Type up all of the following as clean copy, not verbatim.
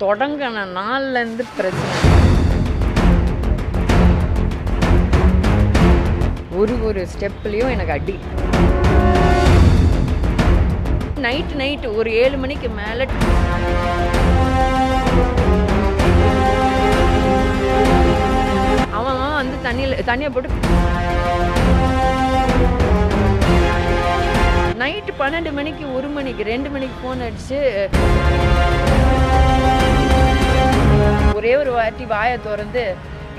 தொடங்கின நாள்லேருந்து பிரச்சனை. ஒரு ஸ்டெப்லேயும் எனக்கு அடி. நைட்டு ஒரு 7 மணிக்கு மேலே அவன் வந்து தண்ணியை போட்டு நைட்டு 12 மணிக்கு 1 மணிக்கு 2 மணிக்கு ஃபோன் அடிச்சு ஒரே ஒரு வாட்டி வாயை திறந்து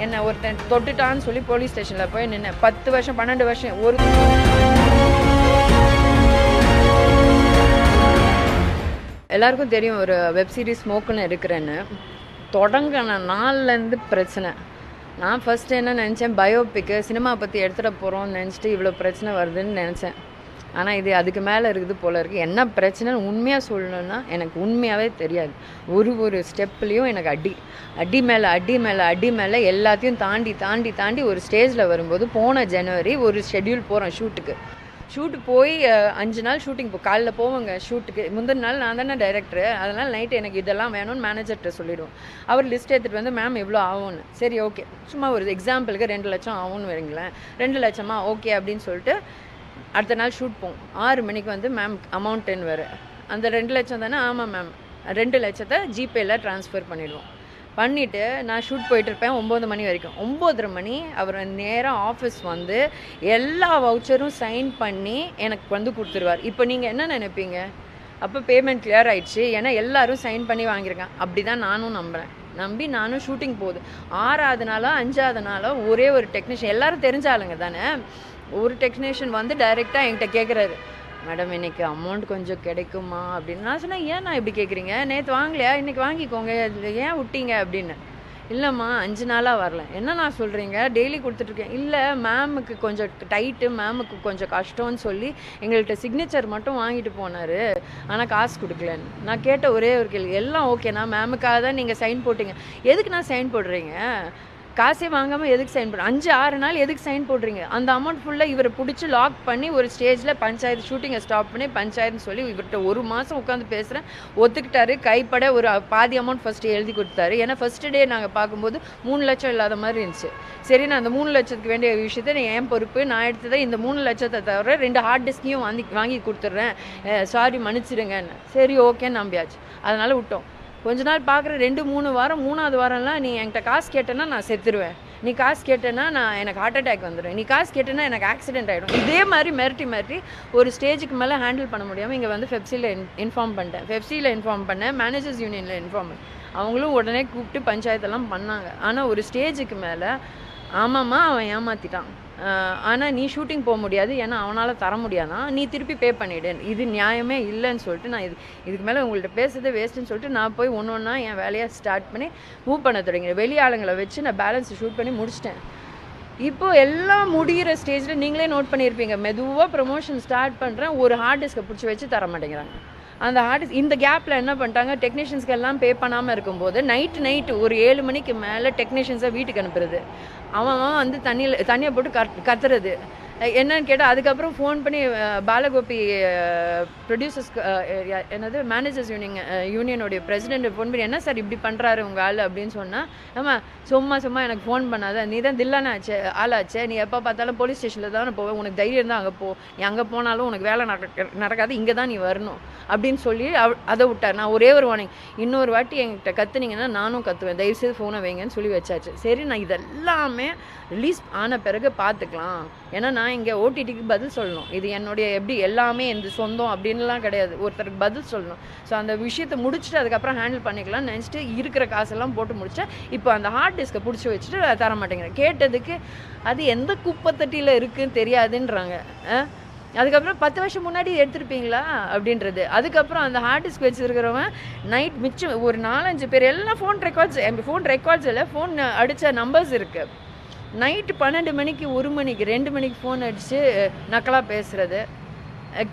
என்னை ஒருத்தன் தொட்டுட்டான்னு சொல்லி போலீஸ் ஸ்டேஷனில் போய் நின்று 10 வருஷம் 12 வருஷம் ஒரு எல்லாருக்கும் தெரியும் ஒரு வெப் சீரிஸ் ஸ்மோக்குன்னு இருக்கிறேன்னு. தொடங்கின நாள்லேருந்து பிரச்சனை. நான் ஃபஸ்ட்டு என்ன நினச்சேன், பயோபிக்கு சினிமா பற்றி எடுத்துகிட்ட போகிறோம்னு நினச்சிட்டு இவ்வளோ பிரச்சனை வருதுன்னு நினச்சேன். ஆனால் இது அதுக்கு மேலே இருக்குது போல இருக்குது. என்ன பிரச்சனைன்னு உண்மையாக சொல்லணுன்னா எனக்கு உண்மையாகவே தெரியாது. ஒரு ஸ்டெப்லேயும் எனக்கு அடி மேலே எல்லாத்தையும் தாண்டி ஒரு ஸ்டேஜில் வரும்போது போன ஜனவரி ஒரு ஷெட்யூல் போகிறோம் ஷூட்டு போய் 5 நாள் ஷூட்டிங் காலைல போவாங்க ஷூட்டுக்கு. முந்தின நாள் நான் தானே டைரக்டரு, அதனால் நைட்டு எனக்கு இதெல்லாம் வேணும்னு மேனேஜர்கிட்ட சொல்லிவிடுவோம். அவர் லிஸ்ட் எடுத்துகிட்டு வந்து மேம் எவ்வளோ ஆகும்னு. சரி ஓகே, சும்மா ஒரு எக்ஸாம்பிளுக்கு 2 லட்சம் ஆகும்னு வைங்களேன். 2 லட்சமா ஓகே அப்படின்னு சொல்லிட்டு அடுத்த நாள் ஷூட் போவோம். 6 மணிக்கு வந்து மேம் அமௌண்ட்டுன்னு வேறு. அந்த 2 லட்சம் தானே? ஆமாம் மேம். 2 லட்சத்தை ஜிபேயில் ட்ரான்ஸ்ஃபர் பண்ணிவிடுவோம். பண்ணிவிட்டு நான் ஷூட் போயிட்டுருப்பேன் 9 மணி வரைக்கும். 9:30 மணி அவர் நேராக ஆஃபீஸ் வந்து எல்லா வவுச்சரும் சைன் பண்ணி எனக்கு வந்து கொடுத்துருவார். இப்போ நீங்கள் என்ன நினைப்பீங்க? அப்போ பேமெண்ட் கிளியர் ஆகிடுச்சு, ஏன்னா எல்லோரும் சைன் பண்ணி வாங்கியிருக்கேன். அப்படி தான் நானும் நம்பி நானும் ஷூட்டிங் போகுது. 6ஆவது நாளோ 5ஆவது நாளோ ஒரே ஒரு டெக்னீஷியன், எல்லோரும் தெரிஞ்ச ஆளுங்க தானே, ஒரு டெக்னீஷியன் வந்து டைரெக்டாக என்கிட்ட கேட்குறாரு, மேடம் இன்றைக்கி அமௌண்ட் கொஞ்சம் கிடைக்குமா அப்படின்னு. நான் சொன்னேன், ஏன் நான் இப்படி கேட்குறீங்க, நேற்று வாங்கலையா, இன்றைக்கி வாங்கிக்கோங்க, ஏன் விட்டீங்க அப்படின்னு. இல்லைம்மா 5 நாளாக வரல. என்ன நான் சொல்கிறீங்க, டெய்லி கொடுத்துட்ருக்கேன். இல்லை மேமுக்கு கொஞ்சம் டைட்டு, மேமுக்கு கொஞ்சம் கஷ்டம்னு சொல்லி எங்கள்கிட்ட சிக்னேச்சர் மட்டும் வாங்கிட்டு போனார், ஆனால் காசு கொடுக்கலன்னு. நான் கேட்ட ஒரே ஒரு கேள்வி, எல்லாம் ஓகேண்ணா, மேமுக்காக தான் நீங்கள் சைன் போட்டிங்க, எதுக்கு நான் சைன் போடுறீங்க? காசே வாங்காமல் எதுக்கு சைன் போடுறேன்? 5-6 நாள் எதுக்கு சைன் போடுறீங்க? அந்த அமௌண்ட் ஃபுல்லாக இவரை பிடிச்சி லாக் பண்ணி ஒரு ஸ்டேஜில் பஞ்சாயத்து ஷூட்டிங்கை ஸ்டாப் பண்ணி பஞ்சாயத்துன்னு சொல்லி இவர்கிட்ட 1 மாதம் உட்காந்து பேசுகிறேன். ஒத்துக்கிட்டாரு. கைப்பட ஒரு பாதி அமௌண்ட் ஃபஸ்ட்டு எழுதி கொடுத்தாரு. ஏன்னா ஃபஸ்ட்டு டே நாங்கள் பார்க்கும்போது 3 லட்சம் இல்லாத மாதிரி இருந்துச்சு. சரி, நான் அந்த 3 லட்சத்துக்கு வேண்டிய விஷயத்தை நீ என் பொறுப்பு, நான் எடுத்ததை இந்த 3 லட்சத்தை தவிர 2 ஹார்ட் டிஸ்கையும் வாங்கி கொடுத்துட்றேன், சாரி மன்னிச்சிடுங்கன்னு. சரி ஓகேன்னு நம்பியாச்சு. அதனால் விட்டோம். கொஞ்ச நாள் பார்க்குற 2-3 வாரம், 3ஆவது வாரம்லாம் நீ என்கிட்ட காசு கேட்டேன்னா நான் செத்துருவேன், நீ காசு கேட்டேன்னா எனக்கு ஹார்ட் அட்டாக் வந்துடும், நீ காசு கேட்டேன்னா எனக்கு ஆக்சிடென்ட் ஆகிடும். இதே மாதிரி மிரட்டி ஒரு ஸ்டேஜுக்கு மேலே ஹேண்டில் பண்ண முடியாமல் இங்கே வந்து பெப்சியில் இன்ஃபார்ம் பண்ணேன், மேனேஜர்ஸ் யூனியனில் இன்ஃபார்ம் பண்ணேன். அவங்களும் உடனே கூப்பிட்டு பஞ்சாயத்தெல்லாம் பண்ணாங்க. ஆனால் ஒரு ஸ்டேஜுக்கு மேலே ஆமாம்மா அவன் ஏமாற்றிட்டான், ஆனால் நீ ஷூட்டிங் போக முடியாது, ஏன்னா அவனால் தர முடியாதான், நீ திருப்பி பே பண்ணிவிடு, இது நியாயமே இல்லைன்னு சொல்லிட்டு நான் இதுக்கு மேலே உங்கள்கிட்ட பேசுறதே வேஸ்ட்டுன்னு சொல்லிட்டு நான் போய் ஒன்று என் வேலையை ஸ்டார்ட் பண்ணி மூவ் பண்ண தொடங்கினேன். வெளி ஆளுங்களை வச்சு நான் பேலன்ஸ் ஷூட் பண்ணி முடிச்சிட்டேன். இப்போது எல்லாம் முடிகிற ஸ்டேஜில் நீங்களே நோட் பண்ணியிருப்பீங்க, மெதுவாக ப்ரமோஷன் ஸ்டார்ட் பண்ணுறேன், ஒரு ஹார்ட் டிஸ்கை பிடிச்சி வச்சு தர மாட்டேங்கிறாங்க. அந்த ஆர்டிஸ்ட் இந்த கேப்பில் என்ன பண்ணிட்டாங்க, டெக்னீஷியன்ஸ்க்கு எல்லாம் பே பண்ணாமல் இருக்கும்போது நைட்டு ஒரு 7 மணிக்கு மேலே டெக்னீஷியன்ஸை வீட்டுக்கு அனுப்புறது. அவன் வந்து தண்ணியை போட்டு கத்துறது. என்னன்னு கேட்டால் அதுக்கப்புறம் ஃபோன் பண்ணி பாலகோபி ப்ரொடியூசர்ஸ்க்கு என்னது மேனேஜர்ஸ் யூனியனுடைய பிரசிடென்ட் ஃபோன் பண்ணி, என்ன சார் இப்படி பண்ணுறாரு உங்கள் ஆள் அப்படின்னு சொன்னால், ஆமாம் சும்மா எனக்கு ஃபோன் பண்ணாத, நீ தான் தில்லான ஆளாச்சே, நீ எப்போ பார்த்தாலும் போலீஸ் ஸ்டேஷனில் தானே போவேன், உனக்கு தைரியம் தான் அங்கே போ, நீ அங்கே போனாலும் உனக்கு வேலை நடக்காது, இங்கே தான் நீ வரணும் அப்படின்னு சொல்லி அதை விட்டார். நான் ஒரே ஒரு வார்னிங், இன்னொரு வாட்டி என்கிட்ட கற்றுனீங்கன்னா நானும் கற்றுவேன், தயவுசெய்து ஃபோனை வைங்கன்னு சொல்லி வச்சாச்சு. சரி, நான் இதெல்லாமே ரிலீஸ் ஆன பிறகு பார்த்துக்கலாம், ஏன்னா நான் இங்கே ஓடிடிக்கு பதில் சொல்லணும், இது என்னுடைய எப்படி எல்லாமே இந்த சொந்தம் அப்படின்லாம் கிடையாது, ஒருத்தருக்கு பதில் சொல்லணும். ஸோ அந்த விஷயத்தை முடிச்சுட்டு அதுக்கப்புறம் ஹேண்டில் பண்ணிக்கலாம்னு நினச்சிட்டு இருக்கிற காசெல்லாம் போட்டு முடிச்சேன். இப்போ அந்த ஹார்ட் டிஸ்கை பிடிச்சி வச்சுட்டு தர மாட்டேங்கிறேன். கேட்டதுக்கு அது எந்த குப்பத்தட்டியில் இருக்குதுன்னு தெரியாதுன்றாங்க. அதுக்கப்புறம் 10 வருஷம் முன்னாடி எடுத்துருப்பீங்களா அப்படின்றது. அதுக்கப்புறம் அந்த ஹார்ட் டிஸ்க் வச்சுருக்கிறவன் நைட் மிச்சம் ஒரு 4-5 பேர் எல்லாம் ஃபோன் ரெக்கார்ட்ஸ் இல்லை, ஃபோன் அடித்த நம்பர்ஸ் இருக்குது. நைட்டு 12 மணிக்கு 1 மணிக்கு 2 மணிக்கு ஃபோன் அடித்து நக்கலாக பேசுகிறது,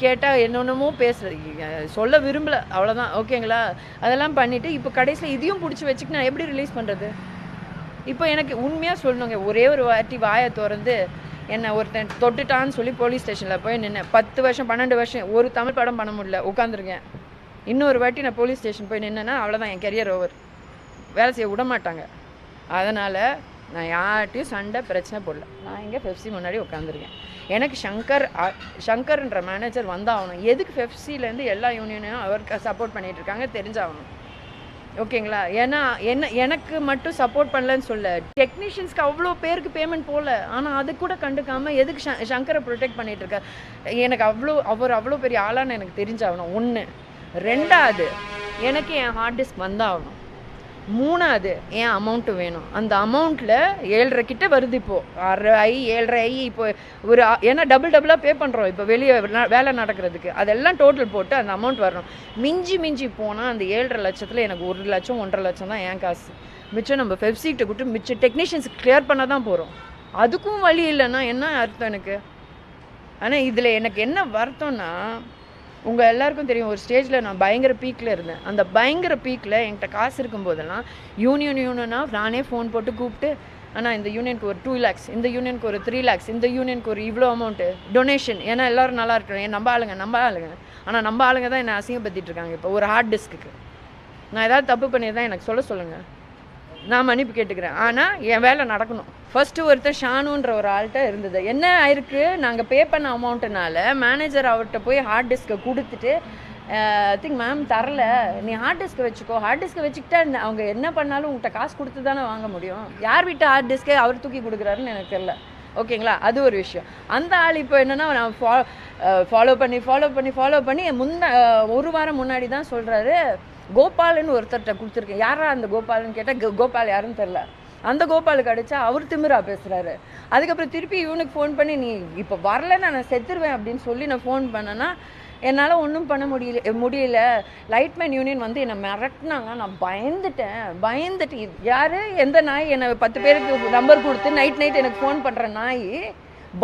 கேட்டால் என்னென்னமோ பேசுகிறது, சொல்ல விரும்பலை, அவ்வளோதான். ஓகேங்களா? அதெல்லாம் பண்ணிவிட்டு இப்போ கடைசியில் இதையும் பிடிச்சி வச்சுக்கிட்டு நான் எப்படி ரிலீஸ் பண்ணுறது? இப்போ எனக்கு உண்மையாக சொல்லணுங்க, ஒரே ஒரு வாட்டி வாயை திறந்து என்னை ஒருத்தன் தொட்டுட்டான்னு சொல்லி போலீஸ் ஸ்டேஷனில் போய் நின்று 10 வருஷம் 12 வருஷம் ஒரு தமிழ் படம் பண்ண முடியல, உட்காந்துருக்கேன். இன்னொரு வாட்டி நான் போலீஸ் ஸ்டேஷன் போய் நின்னேன்னா அவ்வளோதான், என் கெரியர் ஓவர். வேலை செய்ய விட மாட்டாங்க. அதனால் நான் யார்கிட்டையும் சண்டை பிரச்சனை போடல. நான் இங்கே பெப்சி முன்னாடி உட்காந்துருக்கேன். எனக்கு சங்கர்ன்ற மேனேஜர் வந்தாகணும். எதுக்கு பெப்சிலேருந்து எல்லா யூனியனையும் அவருக்கு சப்போர்ட் பண்ணிகிட்ருக்காங்க தெரிஞ்சாகணும். ஓகேங்களா? ஏன்னா எனக்கு மட்டும் சப்போர்ட் பண்ணலன்னு சொல்ல, டெக்னீஷியன்ஸ்க்கு அவ்வளோ பேருக்கு பேமெண்ட் போகல. ஆனால் அது கூட கண்டுக்காமல் எதுக்கு சங்கரை ப்ரொடெக்ட் பண்ணிகிட்ருக்கார்? எனக்கு அவர் அவ்வளோ பெரிய ஆளான்னு எனக்கு தெரிஞ்சாகணும். 1. 2வது, எனக்கு என் ஹார்ட் டிஸ்க் வந்தாகணும். 3வது, என் அமௌண்ட்டு வேணும். அந்த அமௌண்ட்டில் 7.5 கிட்ட வருது இப்போது. 6.5 7.5 இப்போ ஒரு ஏன்னா டபுளாக பே பண்ணுறோம் இப்போ வெளியே வேலை நடக்கிறதுக்கு. அதெல்லாம் டோட்டல் போட்டு அந்த அமௌண்ட் வரணும். மிஞ்சி போனால் அந்த 7.5 லட்சத்தில் எனக்கு 1 லட்சம் 1.5 லட்சம் தான் என் காசு. மிச்சம் நம்ம பெப்சிகிட்ட கூட்டு மிச்சம் டெக்னீஷியன்ஸுக்கு கிளியர் பண்ண தான் போகிறோம். அதுக்கும் வழி இல்லைன்னா என்ன அர்த்தம் எனக்கு? ஆனால் இதில் எனக்கு என்ன வருத்தம்னா, உங்கள் எல்லாருக்கும் தெரியும், ஒரு ஸ்டேஜில் நான் பயங்கர பீக்கில் இருந்தேன். அந்த பயங்கர பீக்கில் என்கிட்ட காசு இருக்கும்போதெல்லாம் யூனியனாக நானே ஃபோன் போட்டு கூப்பிட்டு, ஆனால் இந்த யூனியனுக்கு ஒரு 2 lakhs, இந்த யூனியனுக்கு ஒரு 3 lakhs, இந்த யூனியனுக்கு ஒரு இவ்வளோ அமௌண்ட்டு டொனேஷன். ஏன்னா எல்லோரும் நல்லா இருக்கணும், நம்ம ஆளுங்க. ஆனால் நம்ம ஆளுங்க தான் என்னை அசிங்கப்படுத்திட்டு இருக்காங்க. இப்போ ஒரு ஹார்ட் டிஸ்க்கு நான் ஏதாவது தப்பு பண்ணியிருந்தா எனக்கு சொல்லுங்கள், நான் மன்னிப்பு கேட்டுக்கிறேன். ஆனால் என் வேலை நடக்கணும். ஃபஸ்ட்டு ஒருத்தர் ஷானுன்ற ஒரு ஆள்கிட்ட இருந்தது. என்ன ஆயிருக்கு, நாங்கள் பே பண்ண அமௌண்ட்டுனால மேனேஜர் அவர்கிட்ட போய் ஹார்ட் டிஸ்க்கை கொடுத்துட்டு, திங்க் மேம் தரல, நீ ஹார்ட் டிஸ்க்கை வச்சுக்கோ, ஹார்ட் டிஸ்க்கை வச்சுக்கிட்டா அவங்க என்ன பண்ணாலும் உங்கள்கிட்ட காசு கொடுத்து தானே வாங்க முடியும். யார் வீட்டு ஹார்ட் டிஸ்க்கை அவர் தூக்கி கொடுக்குறாருன்னு எனக்கு தெரியல. ஓகேங்களா? அது ஒரு விஷயம். அந்த ஆள் இப்போ என்னென்னா, நான் ஃபாலோ பண்ணி ஒரு வாரம் முன்னாடி தான் சொல்கிறாரு, கோபால்னு ஒருத்தர்கிட்ட கொடுத்துருக்கேன். யாரா அந்த கோபால்னு கேட்டால் கோபால் யாருன்னு தெரில. அந்த கோபாலுக்கு அடித்தா அவர் திமிரா பேசுகிறாரு. அதுக்கப்புறம் திருப்பி இவனுக்கு ஃபோன் பண்ணி, நீ இப்போ வரலன்னு நான் செத்துருவேன் அப்படின்னு சொல்லி நான் ஃபோன் பண்ணேன்னா, என்னால் ஒன்றும் பண்ண முடியல. லைட்மேன் யூனியன் வந்து என்னை மிரட்டினாங்க. நான் பயந்துட்டு யார் எந்த நாய் என்னை 10 பேருக்கு நம்பர் கொடுத்து நைட் எனக்கு ஃபோன் பண்ணுற நாய்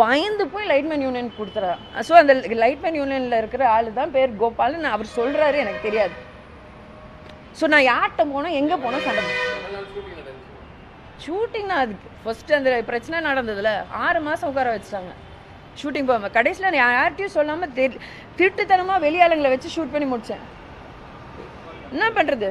பயந்து போய் லைட்மேன் யூனியன் கொடுத்துறா. ஸோ அந்த லைட்மேன் யூனியனில் இருக்கிற ஆள் தான் பேர் கோபால்னு அவர் சொல்கிறாரு, எனக்கு தெரியாது. ஸோ நான் யார்கிட்ட போனால் எங்கே போனால் சண்டை ஷூட்டிங்னா அதுக்கு ஃபஸ்ட்டு அந்த பிரச்சனை நடந்ததில் 6 மாதம் உட்கார வச்சுட்டாங்க ஷூட்டிங் போகாமல். கடைசியில் நான் யார்கிட்டையும் சொல்லாமல் திருட்டுத்தனமாக வெளியாளுங்களை வச்சு ஷூட் பண்ணி முடித்தேன். என்ன பண்ணுறது?